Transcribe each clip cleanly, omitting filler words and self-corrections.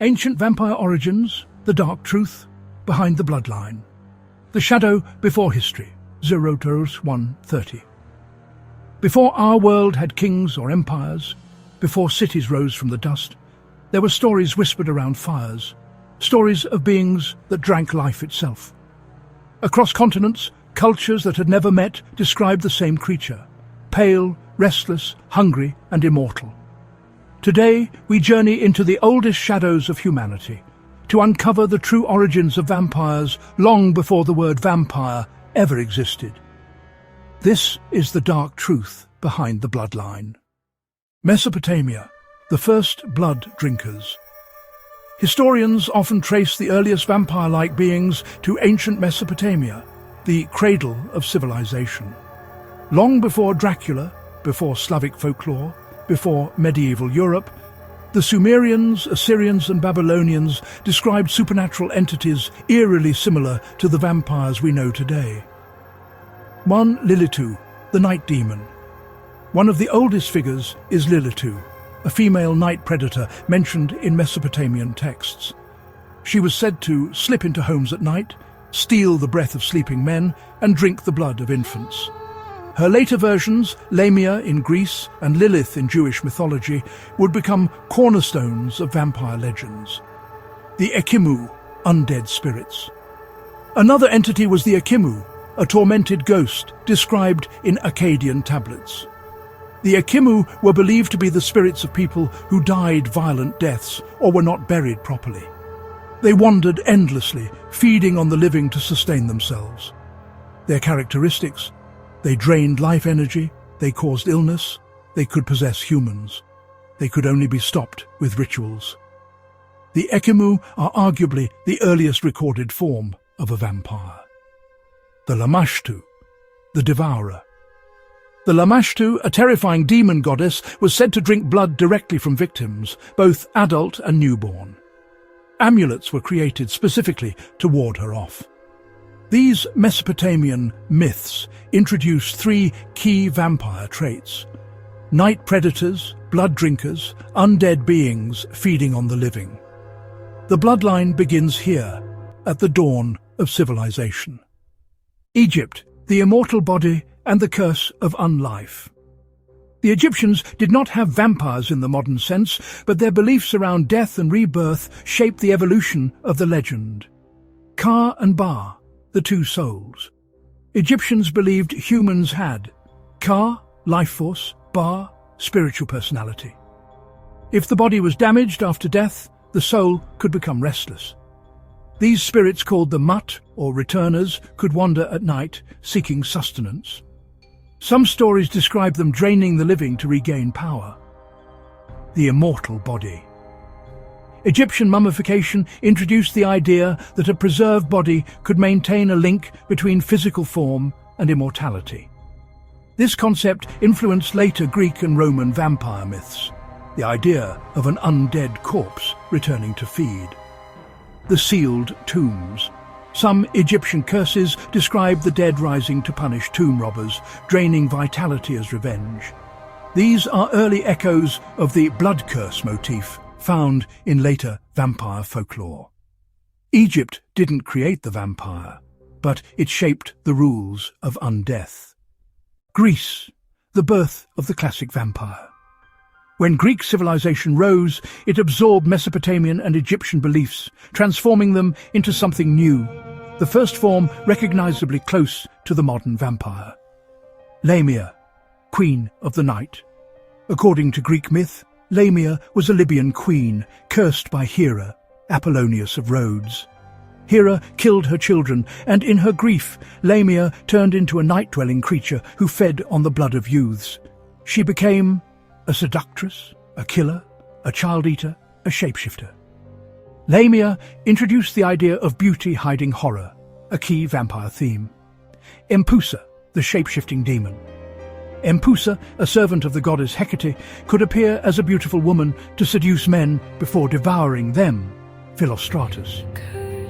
Ancient vampire origins, the dark truth behind the bloodline. The shadow before history, 0-130. Before our world had kings or empires, before cities rose from the dust, there were stories whispered around fires, stories of beings that drank life itself. Across continents, cultures that had never met described the same creature, pale, restless, hungry, and immortal. Today, we journey into the oldest shadows of humanity, to uncover the true origins of vampires long before the word vampire ever existed. This is the dark truth behind the bloodline. Mesopotamia, the first blood drinkers. Historians often trace the earliest vampire-like beings to ancient Mesopotamia, the cradle of civilization. Long before Dracula, before Slavic folklore, before medieval Europe, the Sumerians, Assyrians and Babylonians described supernatural entities eerily similar to the vampires we know today. 1. Lilitu, the night demon. One of the oldest figures is Lilitu, a female night predator mentioned in Mesopotamian texts. She was said to slip into homes at night, steal the breath of sleeping men, and drink the blood of infants. Her later versions, Lamia in Greece and Lilith in Jewish mythology, would become cornerstones of vampire legends. The Ekimu, undead spirits. Another entity was the Ekimu, a tormented ghost described in Akkadian tablets. The Ekimu were believed to be the spirits of people who died violent deaths or were not buried properly. They wandered endlessly, feeding on the living to sustain themselves. Their characteristics: they drained life energy, they caused illness, they could possess humans. They could only be stopped with rituals. The Ekimu are arguably the earliest recorded form of a vampire. The Lamashtu, the devourer. The Lamashtu, a terrifying demon goddess, was said to drink blood directly from victims, both adult and newborn. Amulets were created specifically to ward her off. These Mesopotamian myths introduced three key vampire traits: night predators, blood drinkers, undead beings feeding on the living. The bloodline begins here, at the dawn of civilization. Egypt, the immortal body and the curse of unlife. The Egyptians did not have vampires in the modern sense, but their beliefs around death and rebirth shaped the evolution of the legend. Ka and Ba, the two souls. Egyptians believed humans had Ka, life force, Ba, spiritual personality. If the body was damaged after death, the soul could become restless. These spirits, called the Mut, or returners, could wander at night, seeking sustenance. Some stories describe them draining the living to regain power. The immortal body. Egyptian mummification introduced the idea that a preserved body could maintain a link between physical form and immortality. This concept influenced later Greek and Roman vampire myths, the idea of an undead corpse returning to feed. The sealed tombs. Some Egyptian curses describe the dead rising to punish tomb robbers, draining vitality as revenge. These are early echoes of the blood curse motif found in later vampire folklore. Egypt didn't create the vampire, but it shaped the rules of undeath. Greece, the birth of the classic vampire. When Greek civilization rose, it absorbed Mesopotamian and Egyptian beliefs, transforming them into something new, the first form recognizably close to the modern vampire. Lamia, queen of the night. According to Greek myth, Lamia was a Libyan queen, cursed by Hera, Apollonius of Rhodes. Hera killed her children, and in her grief, Lamia turned into a night-dwelling creature who fed on the blood of youths. She became a seductress, a killer, a child-eater, a shapeshifter. Lamia introduced the idea of beauty hiding horror, a key vampire theme. Empusa, the shape-shifting demon. Empusa, a servant of the goddess Hecate, could appear as a beautiful woman to seduce men before devouring them, Philostratus.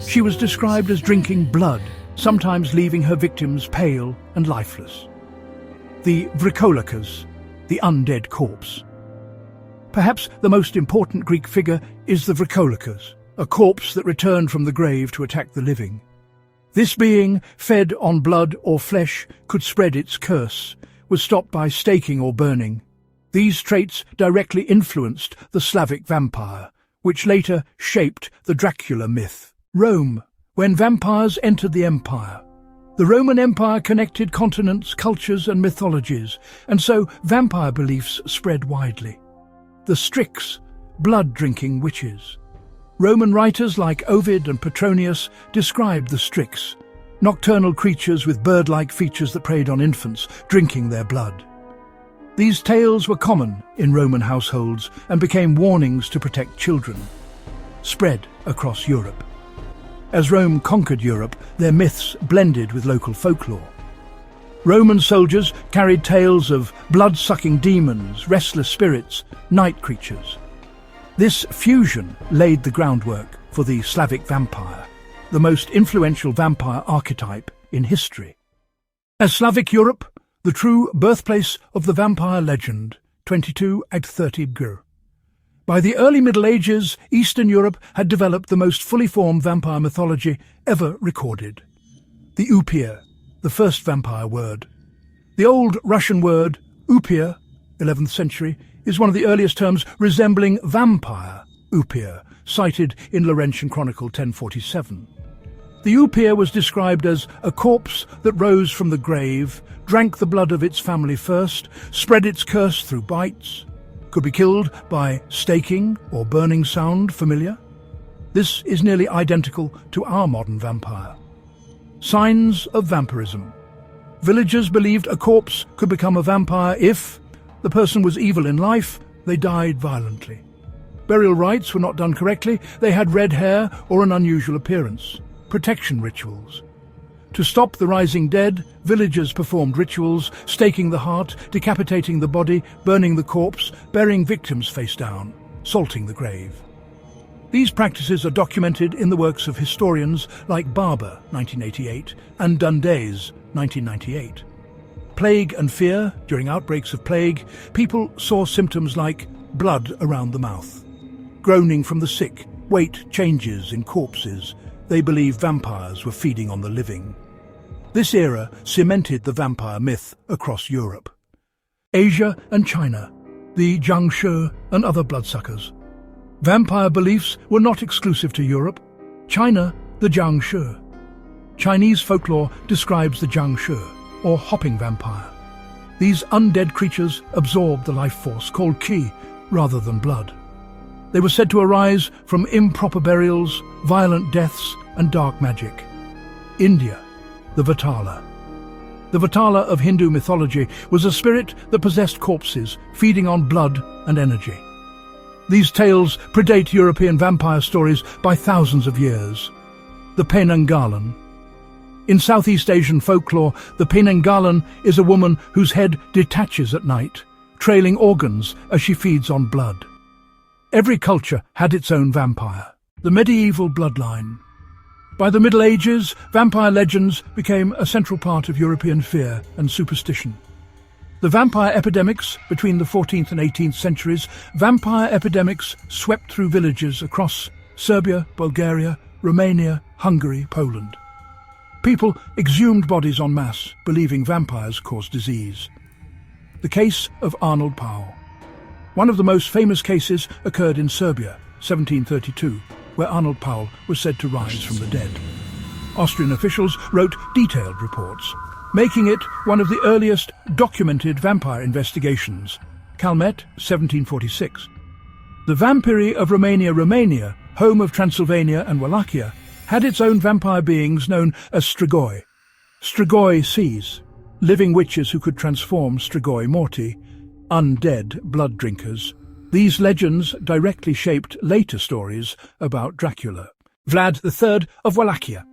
She was described as drinking blood, sometimes leaving her victims pale and lifeless. The Vrikolakas, the undead corpse. Perhaps the most important Greek figure is the Dracula, a corpse that returned from the grave to attack the living. This being, fed on blood or flesh, could spread its curse, was stopped by staking or burning. These traits directly influenced the Slavic vampire, which later shaped the Dracula myth. Rome, when vampires entered the empire. The Roman Empire connected continents, cultures and mythologies, and so vampire beliefs spread widely. The strix, blood-drinking witches. Roman writers like Ovid and Petronius described the strix, nocturnal creatures with bird-like features that preyed on infants, drinking their blood. These tales were common in Roman households and became warnings to protect children, spread across Europe. As Rome conquered Europe, their myths blended with local folklore. Roman soldiers carried tales of blood-sucking demons, restless spirits, night creatures. This fusion laid the groundwork for the Slavic vampire, the most influential vampire archetype in history. As Slavic Europe, the true birthplace of the vampire legend, 22 ad 30 BGR. By the early Middle Ages, Eastern Europe had developed the most fully formed vampire mythology ever recorded. The upir, the first vampire word. The old Russian word upir, 11th century, is one of the earliest terms resembling vampire, upir, cited in Laurentian Chronicle 1047. The upir was described as a corpse that rose from the grave, drank the blood of its family first, spread its curse through bites, could be killed by staking or burning. Sound familiar? This is nearly identical to our modern vampire. Signs of vampirism. Villagers believed a corpse could become a vampire if the person was evil in life, they died violently. Burial rites were not done correctly, they had red hair or an unusual appearance. Protection rituals. To stop the rising dead, villagers performed rituals, staking the heart, decapitating the body, burning the corpse, burying victims face down, salting the grave. These practices are documented in the works of historians like Barber, 1988, and Dundes, 1998. Plague and fear. During outbreaks of plague, people saw symptoms like blood around the mouth, groaning from the sick, weight changes in corpses. They believed vampires were feeding on the living. This era cemented the vampire myth across Europe. Asia and China, the Jiangshi and other bloodsuckers. Vampire beliefs were not exclusive to Europe. China, the Jiangshi. Chinese folklore describes the Jiangshi, or hopping vampire. These undead creatures absorbed the life force, called qi, rather than blood. They were said to arise from improper burials, violent deaths, and dark magic. India, the Vatala. The Vatala of Hindu mythology was a spirit that possessed corpses, feeding on blood and energy. These tales predate European vampire stories by thousands of years. The Penanggalan. In Southeast Asian folklore, the Penanggalan is a woman whose head detaches at night, trailing organs as she feeds on blood. Every culture had its own vampire. The medieval bloodline. By the Middle Ages, vampire legends became a central part of European fear and superstition. The vampire epidemics between the 14th and 18th centuries, vampire epidemics swept through villages across Serbia, Bulgaria, Romania, Hungary, Poland. People exhumed bodies en masse, believing vampires caused disease. The case of Arnold Powell. One of the most famous cases occurred in Serbia, 1732, where Arnold Powell was said to rise from the dead. Austrian officials wrote detailed reports, making it one of the earliest documented vampire investigations. Calmet, 1746. The Vampiri of Romania, home of Transylvania and Wallachia, had its own vampire beings known as strigoi. Strigoi seas, living witches who could transform strigoi morti, undead blood drinkers. These legends directly shaped later stories about Dracula. Vlad III of Wallachia.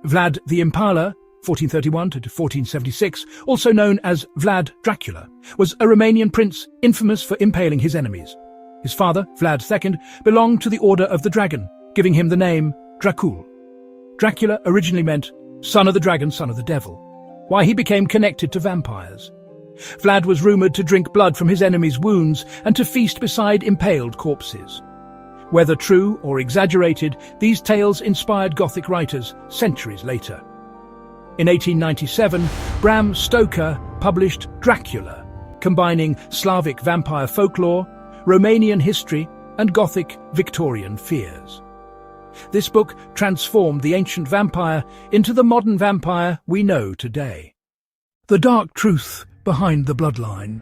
Vlad the Impaler, 1431 to 1476, also known as Vlad Dracula, was a Romanian prince infamous for impaling his enemies. His father, Vlad II, belonged to the Order of the Dragon, giving him the name Dracul. Dracula originally meant son of the dragon, son of the devil, why he became connected to vampires. Vlad was rumoured to drink blood from his enemies' wounds and to feast beside impaled corpses. Whether true or exaggerated, these tales inspired Gothic writers centuries later. In 1897, Bram Stoker published Dracula, combining Slavic vampire folklore, Romanian history, and Gothic Victorian fears. This book transformed the ancient vampire into the modern vampire we know today. The dark truth behind the bloodline.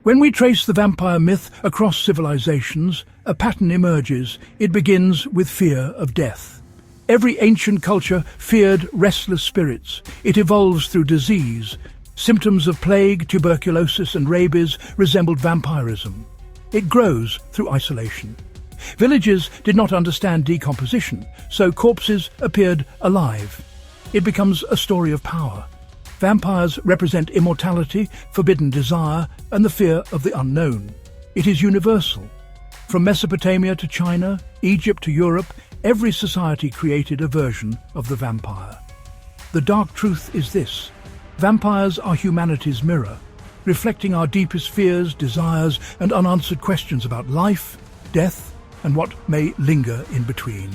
When we trace the vampire myth across civilizations, a pattern emerges. It begins with fear of death. Every ancient culture feared restless spirits. It evolves through disease. Symptoms of plague, tuberculosis, and rabies resembled vampirism. It grows through isolation. Villages did not understand decomposition, so corpses appeared alive. It becomes a story of power. Vampires represent immortality, forbidden desire, and the fear of the unknown. It is universal. From Mesopotamia to China, Egypt to Europe, every society created a version of the vampire. The dark truth is this: vampires are humanity's mirror, reflecting our deepest fears, desires, and unanswered questions about life, death, and what may linger in between.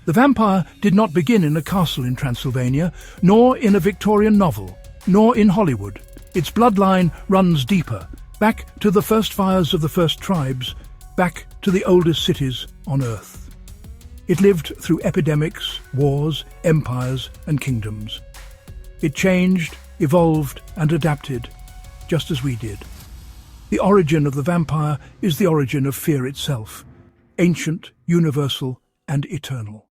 The vampire did not begin in a castle in Transylvania, nor in a Victorian novel, nor in Hollywood. Its bloodline runs deeper, back to the first fires of the first tribes, back to the oldest cities on Earth. It lived through epidemics, wars, empires, and kingdoms. It changed, evolved, and adapted, just as we did. The origin of the vampire is the origin of fear itself, ancient, universal, and eternal.